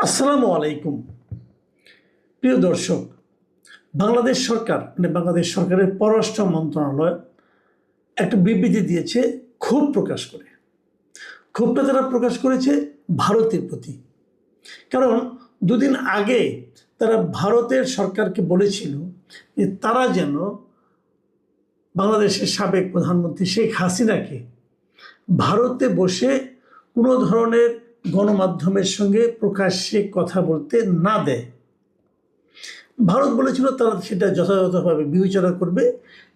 আসসালামু আলাইকুম। প্রিয় দর্শক, বাংলাদেশ সরকার বাংলাদেশ সরকারের পররাষ্ট্র মন্ত্রণালয় একটা বিবৃতি দিয়েছে ক্ষোভ প্রকাশ করে। ক্ষোভটা তারা প্রকাশ করেছে ভারতের প্রতি। কারণ দুদিন আগে তারা ভারতের সরকারকে বলেছিল যে তারা যেন বাংলাদেশের সাবেক প্রধানমন্ত্রী শেখ হাসিনাকে ভারতে বসে কোনো ধরনের গণমাধ্যমের সঙ্গে প্রকাশ্যে কথা বলতে না দেয়। ভারত বলেছিল তারা সেটা যথাযথভাবে বিবেচনা করবে,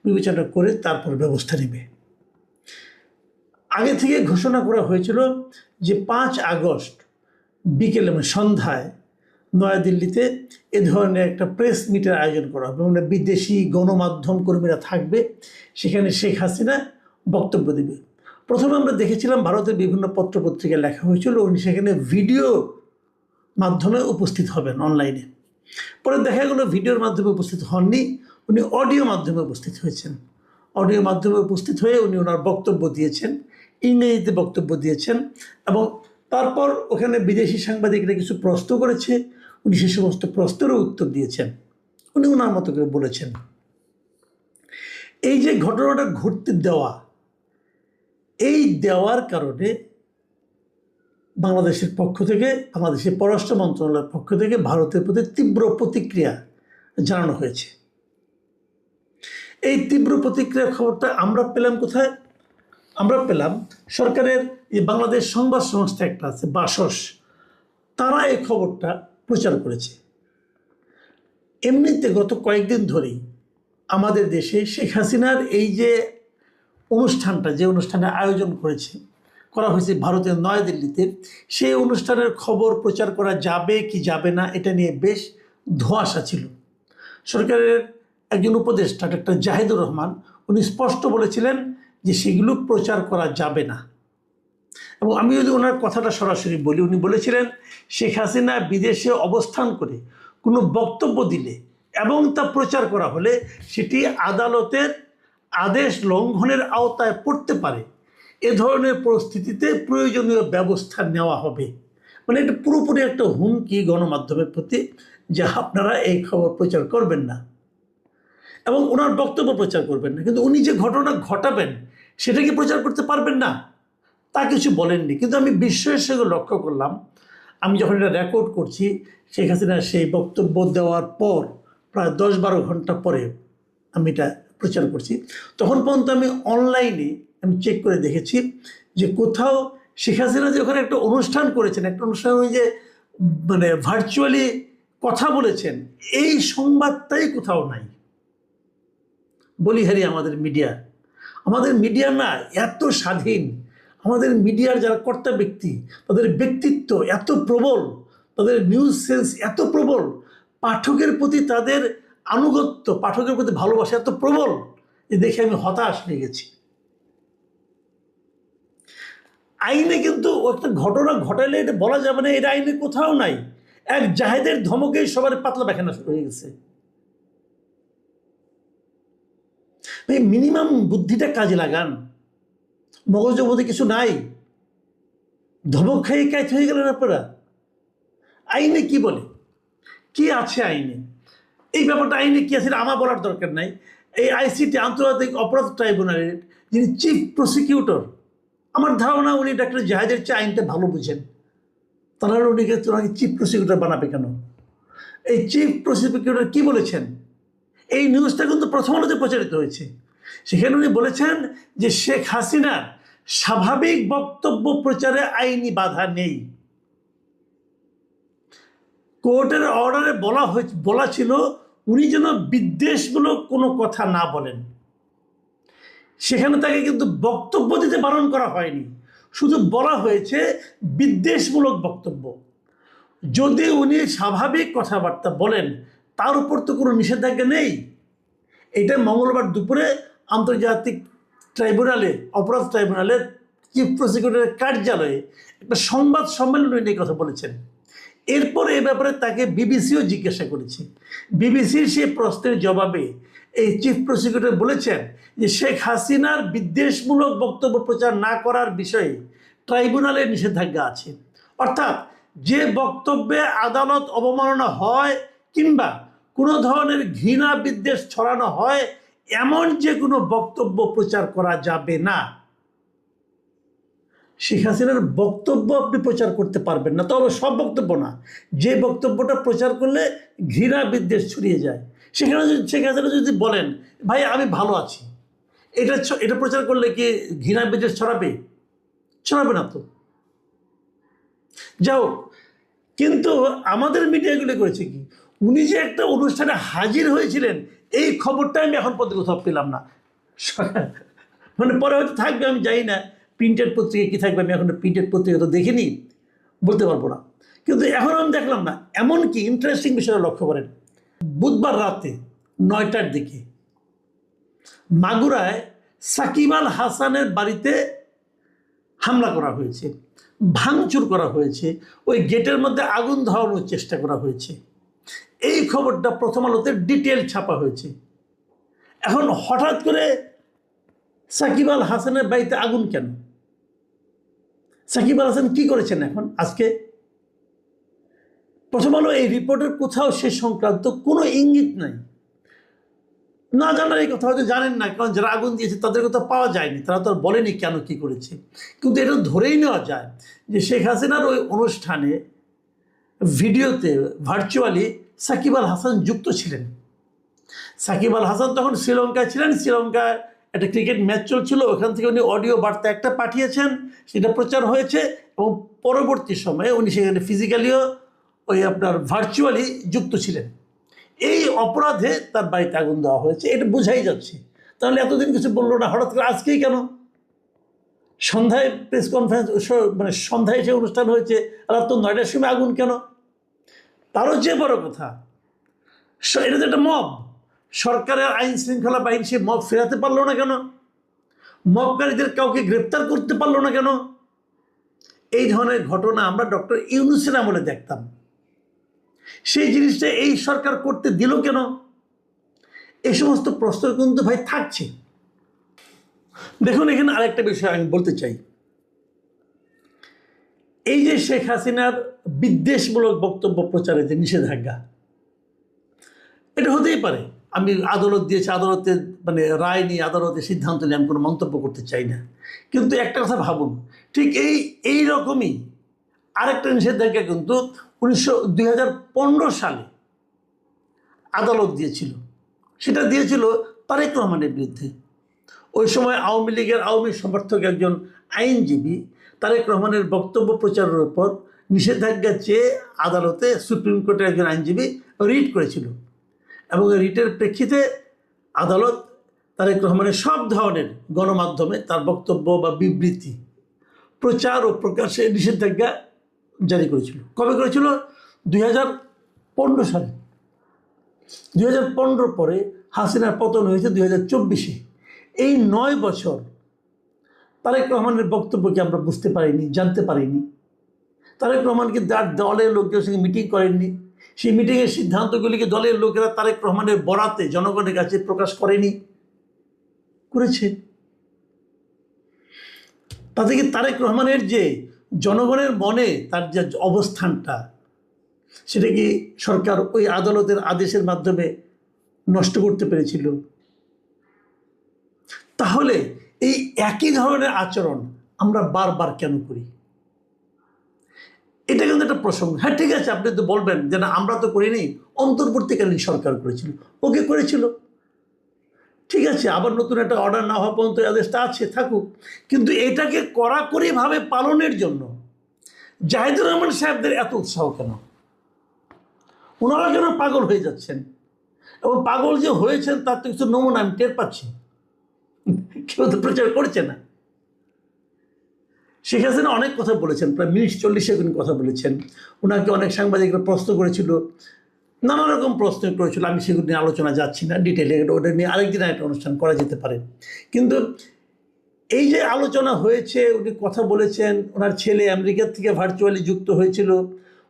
বিবেচনা করে তারপর ব্যবস্থা নেবে। আগে থেকে ঘোষণা করা হয়েছিল যে 5 আগস্ট বিকেলে সন্ধ্যায় নয়াদিল্লিতে এ ধরনের একটা প্রেস মিটের আয়োজন করা হবে, বিদেশি গণমাধ্যম কর্মীরা থাকবে, সেখানে শেখ হাসিনা বক্তব্য দেবে। প্রথমে আমরা দেখেছিলাম ভারতের বিভিন্ন পত্রপত্রিকায় লেখা হয়েছিল উনি সেখানে ভিডিও মাধ্যমে উপস্থিত হবেন অনলাইনে। পরে দেখা গেল ভিডিওর মাধ্যমে উপস্থিত হননি, উনি অডিও মাধ্যমে উপস্থিত হয়েছেন। অডিও মাধ্যমে উপস্থিত হয়ে উনি ওনার বক্তব্য দিয়েছেন, ইংরেজিতে বক্তব্য দিয়েছেন, এবং তারপর ওখানে বিদেশি সাংবাদিকরা কিছু প্রশ্ন করেছে, উনি সে সমস্ত প্রশ্নেরও উত্তর দিয়েছেন, উনি ওনার মতো করে বলেছেন। এই যে ঘটনাটা ঘটতে দেওয়া, এই দেওয়ার কারণে বাংলাদেশের পক্ষ থেকে, বাংলাদেশের পররাষ্ট্র মন্ত্রণালয়ের পক্ষ থেকে ভারতের প্রতি তীব্র প্রতিক্রিয়া জানানো হয়েছে। এই তীব্র প্রতিক্রিয়ার খবরটা আমরা পেলাম কোথায়? আমরা পেলাম সরকারের যে বাংলাদেশ সংবাদ সংস্থা একটা আছে বাসস, তারা এই খবরটা প্রচার করেছে। এমনিতে গত কয়েকদিন ধরেই আমাদের দেশে শেখ হাসিনার এই যে অনুষ্ঠানটা, যে অনুষ্ঠানের আয়োজন করা হয়েছে ভারতের নয়াদিল্লিতে, সেই অনুষ্ঠানের খবর প্রচার করা যাবে কি যাবে না এটা নিয়ে বেশ ধোঁয়াশা ছিল। সরকারের একজন উপদেষ্টা ডক্টর জাহিদুর রহমান উনি স্পষ্ট বলেছিলেন যে সেগুলো প্রচার করা যাবে না। এবং আমি যদি ওনার কথাটা সরাসরি বলি, উনি বলেছিলেন শেখ হাসিনা বিদেশে অবস্থান করে কোনো বক্তব্য দিলে এবং তা প্রচার করা হলে সেটি আদালতের আদেশ লঙ্ঘনের আওতায় পড়তে পারে। এ ধরনের পরিস্থিতিতে প্রয়োজনীয় ব্যবস্থা নেওয়া হবে। এটা পুরোপুরি একটা হুমকি গণমাধ্যমের প্রতি যে আপনারা এই খবর প্রচার করবেন না এবং ওনার বক্তব্য প্রচার করবেন না, কিন্তু উনি যে ঘটনা ঘটাবেন সেটা কি প্রচার করতে পারবেন না তা কিছু বলেননি। কিন্তু আমি বিস্ময়ের সঙ্গে লক্ষ্য করলাম, আমি যখন এটা রেকর্ড করছি শেখ হাসিনা সেই বক্তব্য দেওয়ার পর প্রায় 10-12 ঘন্টা পরে আমি এটা প্রচার করছি, তখন পর্যন্ত আমি অনলাইনে আমি চেক করে দেখেছি যে কোথাও শেখ হাসিনা যে ওখানে একটা অনুষ্ঠান করেছেন, একটা অনুষ্ঠান যে ভার্চুয়ালি কথা বলেছেন, এই সংবাদটাই কোথাও নাই। বলিহারি আমাদের মিডিয়া না এত স্বাধীন, আমাদের মিডিয়ার যারা কর্তা ব্যক্তি তাদের ব্যক্তিত্ব এত প্রবল, তাদের নিউজ সেন্স এত প্রবল, পাঠকের প্রতি তাদের আনুগত্য, পাঠকের প্রতি ভালোবাসা এত প্রবল যে দেখে আমি হতাশ হয়ে গেছি। আইনে কিন্তু একটা ঘটনা ঘটালে এটা বলা যাবে না, এটা আইনে কোথাও নাই। এক জাহেদের ধমকেই সবার পাতলা পায়খানা শুরু হয়ে গেছে। মিনিমাম বুদ্ধিটা কাজে লাগান, মগজ মধ্যে কিছু নাই, ধমক খেয়ে কাজ হয়ে গেলেন আপনারা। আইনে কি বলে, কি আছে আইনে, এই ব্যাপারটা আইনে কি আছে আমার বলার দরকার নাই। এই আইসিটি আন্তর্জাতিক অপরাধ ট্রাইব্যুনালের যিনি চিফ প্রসিকিউটর, আমার ধারণা উনি ডক্টর জাহেদের চেয়ে আইনটা ভালো বুঝেন, তাহলে ওনাকে চিফ প্রসিকিউটর বানাবে কেন? এই চিফ প্রসিকিউটর কি বলেছেন, এই নিউজটা কিন্তু প্রথম আলোতে প্রচারিত হয়েছে। সেখানে উনি বলেছেন যে শেখ হাসিনার স্বাভাবিক বক্তব্য প্রচারে আইনি বাধা নেই। কোর্টের অর্ডারে বলা ছিল উনি যেন বিদ্বেষমূলক কোনো কথা না বলেন। সেখানে তাকে কিন্তু বক্তব্য দিতে বারণ করা হয়নি, শুধু বলা হয়েছে বিদ্বেষমূলক বক্তব্য। যদি উনি স্বাভাবিক কথাবার্তা বলেন তার উপর তো কোনো নিষেধাজ্ঞা নেই। এটা মঙ্গলবার দুপুরে আন্তর্জাতিক ট্রাইব্যুনালে, অপরাধ ট্রাইব্যুনালের চিফ প্রসিকিউটরের কার্যালয়ে একটা সংবাদ সম্মেলনে নিয়ে কথা বলেছেন। এরপর এ ব্যাপারে তাকে বিবিসিও জিজ্ঞাসা করেছে। বিবিসির সেই প্রশ্নের জবাবে এই চিফ প্রসিকিউটর বলেছেন যে শেখ হাসিনার বিদ্বেষমূলক বক্তব্য প্রচার না করার বিষয়ে ট্রাইব্যুনালের নিষেধাজ্ঞা আছে। অর্থাৎ যে বক্তব্যে আদালত অবমাননা হয় কিংবা কোনো ধরনের ঘৃণা বিদ্বেষ ছড়ানো হয় এমন যে কোনো বক্তব্য প্রচার করা যাবে না। শেখ হাসিনার বক্তব্য আপনি প্রচার করতে পারবেন না, তবে সব বক্তব্য না, যে বক্তব্যটা প্রচার করলে ঘৃণা বিদ্বেষ ছড়িয়ে যায়। সেখানে শেখ হাসিনা যদি বলেন ভাই আমি ভালো আছি, এটা এটা প্রচার করলে কি ঘৃণা বিদ্বেষ ছড়াবে? ছড়াবে না তো। যাও, কিন্তু আমাদের মিডিয়াগুলো করেছে কি, উনি যে একটা অনুষ্ঠানে হাজির হয়েছিলেন এই খবরটা আমি এখন পর্যন্ত কোথাও পেলাম না। মানে পরে হয়তো থাকবে, আমি জানি না প্রিন্টেড পত্রিকা কী থাকবে, আমি এখন প্রিন্টেড পত্রিকা তো দেখিনি, বলতে পারবো না। কিন্তু এখন আমি দেখলাম না। এমনকি ইন্টারেস্টিং বিষয়টা লক্ষ্য করেন, বুধবার রাতে 9টার দিকে মাগুরায় সাকিব আল হাসানের বাড়িতে হামলা করা হয়েছে, ভাঙচুর করা হয়েছে, ওই গেটের মধ্যে আগুন ধরানোর চেষ্টা করা হয়েছে। এই খবরটা প্রথম আলোতে ডিটেল ছাপা হয়েছে। এখন হঠাৎ করে সাকিব আল হাসানের বাড়িতে আগুন কেন? সাকিব আল হাসান কি করেছেন এখন আজকে? প্রথম আলো এই রিপোর্টের কোথাও সে সংক্রান্ত কোনো ইঙ্গিত নাই। না জানার এই কথা হয়তো জানেন না, কারণ যারা আগুন দিয়েছে তাদের কথা পাওয়া যায়নি, তারা তো আর বলেনি কেন কি করেছে। কিন্তু এটা ধরেই নেওয়া যায় যে শেখ হাসিনার ওই অনুষ্ঠানে ভিডিওতে ভার্চুয়ালি সাকিব আল হাসান যুক্ত ছিলেন। সাকিব আল হাসান তখন শ্রীলঙ্কায় ছিলেন, শ্রীলঙ্কায় একটা ক্রিকেট ম্যাচ চলছিল, ওখান থেকে উনি অডিও বার্তা একটা পাঠিয়েছেন, সেটা প্রচার হয়েছে এবং পরবর্তী সময়ে উনি সেখানে ফিজিক্যালিও ওই আপনার ভার্চুয়ালি যুক্ত ছিলেন। এই অপরাধে তার বাড়িতে আগুন দেওয়া হয়েছে, এটা বোঝাই যাচ্ছে। তাহলে এতদিন কিছু বললো না, হঠাৎ করে আজকেই কেন? সন্ধ্যায় প্রেস কনফারেন্স, মানে সন্ধ্যায় যে অনুষ্ঠান হয়েছে, রাত 9টার সময় আগুন কেন? তারও যে বড় কথা, এটা তো একটা মব, সরকারের আইন শৃঙ্খলা বাহিনী সে মব ফেরাতে পারলো না কেন? মবকারীদের কাউকে গ্রেপ্তার করতে পারলো না কেন? এই ধরনের ঘটনা আমরা ডক্টর ইউনূসের আমলে দেখতাম, সেই জিনিসটা এই সরকার করতে দিল কেন? এই সমস্ত প্রশ্ন কিন্তু ভাই থাকছে। দেখুন, এখানে আরেকটা বিষয় আমি বলতে চাই, এই যে শেখ হাসিনার বিদ্বেষমূলক বক্তব্য প্রচারে যে নিষেধাজ্ঞা, এটা হতেই পারে। আমি আদালত দিয়েছি, আদালতের মানে রায় নিয়ে, আদালতের সিদ্ধান্ত নিয়ে আমি কোনো মন্তব্য করতে চাই না। কিন্তু একটা কথা ভাবুন, ঠিক এই রকমই আরেকটা নিষেধাজ্ঞা কিন্তু 2015 সালে আদালত দিয়েছিল। সেটা দিয়েছিল তারেক রহমানের বিরুদ্ধে। ওই সময় আওয়ামী লীগের আওয়ামী সমর্থক একজন আইনজীবী তারেক রহমানের বক্তব্য প্রচারের উপর নিষেধাজ্ঞা চেয়ে আদালতে সুপ্রিম কোর্টের একজন আইনজীবী রিট করেছিল, এবং রিটের প্রেক্ষিতে আদালত তারেক রহমানের সব ধরনের গণমাধ্যমে তার বক্তব্য বা বিবৃতি প্রচার ও প্রকাশে নিষেধাজ্ঞা জারি করেছিল। কবে করেছিল? 2015 সালে। 2015 পরে হাসিনার পতন হয়েছে 2024-এ। এই 9 বছর তারেক রহমানের বক্তব্যকে আমরা বুঝতে পারিনি, জানতে পারিনি। তারেক রহমানকে তার দলের লোকদের সঙ্গে মিটিং করেননি, সেই মিটিংয়ের সিদ্ধান্তগুলিকে দলের লোকেরা তারেক রহমানের বরাতে জনগণের কাছে প্রকাশ করেনি, করেছে। তাতে কি তারেক রহমানের যে জনগণের মনে তার যে অবস্থানটা, সেটা কি সরকার ওই আদালতের আদেশের মাধ্যমে নষ্ট করতে পেরেছিল? তাহলে এই একই ধরনের আচরণ আমরা বারবার কেন করি? এটা কিন্তু একটা প্রসঙ্গ। হ্যাঁ, ঠিক আছে, আপনি তো বলবেন যে না আমরা তো করিনি, অন্তর্বর্তীকালীন সরকার করেছিল, ওকে করেছিল, ঠিক আছে, আবার নতুন একটা অর্ডার না হওয়া পর্যন্ত আদেশটা আছে, থাকুক। কিন্তু এটাকে কড়াকড়িভাবে পালনের জন্য জাহিদুর রহমান সাহেবদের এত উৎসাহ কেন? ওনারা কেন পাগল হয়ে যাচ্ছেন? এবং পাগল যে হয়েছেন তার তো কিছু নমুনা আমি টের পাচ্ছি, কেউ তো প্রচার করছে না। শেখ হাসিনা অনেক কথা বলেছেন, প্রায় মিনিট 40 কথা বলেছেন। ওনাকে অনেক সাংবাদিকরা প্রশ্ন করেছিল, নানা রকম প্রশ্ন করেছিল, আমি সেগুলো নিয়ে আলোচনা যাচ্ছি না ডিটেলে, ওটা নিয়ে আরেকদিন একটা অনুষ্ঠান করা যেতে পারে। কিন্তু এই যে আলোচনা হয়েছে, উনি কথা বলেছেন, ওনার ছেলে আমেরিকার থেকে ভার্চুয়ালি যুক্ত হয়েছিল,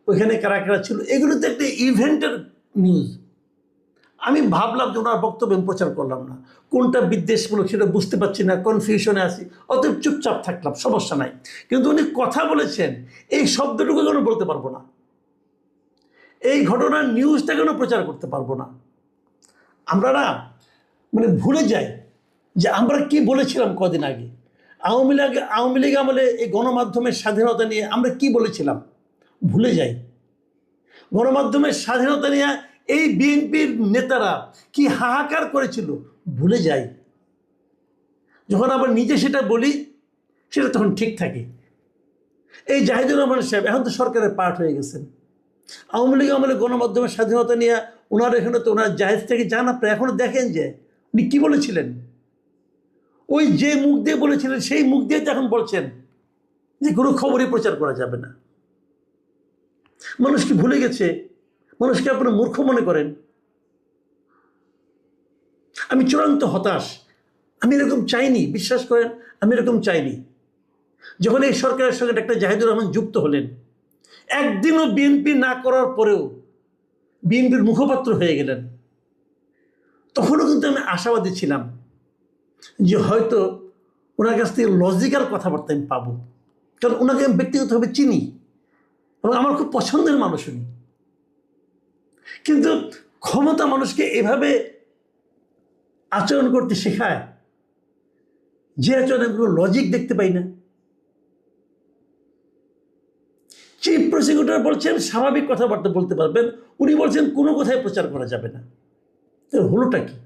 ওইখানে কারা কারা ছিল, এগুলো তো একটা ইভেন্টের নিউজ। আমি ভাবলাম যে ওনার বক্তব্য আমি প্রচার করলাম না, কোনটা বিদ্বেষমূলক সেটা বুঝতে পারছি না, কনফিউশনে আছি, অতএব চুপচাপ থাকলাম, সমস্যা নাই। কিন্তু উনি কথা বলেছেন, এই শব্দটুকু কেন বলতে পারবো না, এই ঘটনার নিউজটা কেন প্রচার করতে পারবো না? আমরা না মানে ভুলে যাই যে আমরা কি বলেছিলাম কদিন আগে। আওয়ামী লীগ আমলে এই গণমাধ্যমের স্বাধীনতা নিয়ে আমরা কি বলেছিলাম ভুলে যাই। গণমাধ্যমের স্বাধীনতা নিয়ে এই বিএনপির নেতারা কি হাহাকার করেছিল ভুলে যাই। যখন আবার নিজে সেটা বলি সেটা তখন ঠিক থাকে। এই জাহিদুর রহমান সাহেব এখন তো সরকারের পার্ট হয়ে গেছেন। আওয়ামী লীগ আমলে গণমাধ্যমের স্বাধীনতা নিয়ে ওনার এখানে তো ওনার জাহেজ থেকে যান, আপনারা এখনো দেখেন যে উনি কী বলেছিলেন। ওই যে মুখ দিয়ে বলেছিলেন সেই মুখ দিয়ে তো এখন বলছেন যে কোনো খবরই প্রচার করা যাবে না। মানুষ কি ভুলে গেছে? মানুষকে আপনারা মূর্খ মনে করেন? আমি চূড়ান্ত হতাশ। আমি এরকম চাইনি, বিশ্বাস করেন, আমি এরকম চাইনি। যখন এই সরকারের সঙ্গে ডাক্তার জাহিদুর রহমান যুক্ত হলেন, একদিনও বিএনপি না করার পরেও বিএনপির মুখপাত্র হয়ে গেলেন, তখনও কিন্তু আমি আশাবাদী ছিলাম যে হয়তো ওনার কাছ থেকে লজিক্যাল কথাবার্তা আমি পাবো, কারণ ওনাকে আমি ব্যক্তিগতভাবে চিনি এবং আমার খুব পছন্দের মানুষ উনি। কিন্তু ক্ষমতা মানুষকে এভাবে আচরণ করতে শেখায় যে আচরণে কোনো লজিক দেখতে পাই না। চিফ প্রসিকিউটর বলছেন স্বাভাবিক কথাবার্তা বলতে পারবেন, উনি বলছেন কোনো কথাই প্রচার করা যাবে না। হলোটা কি?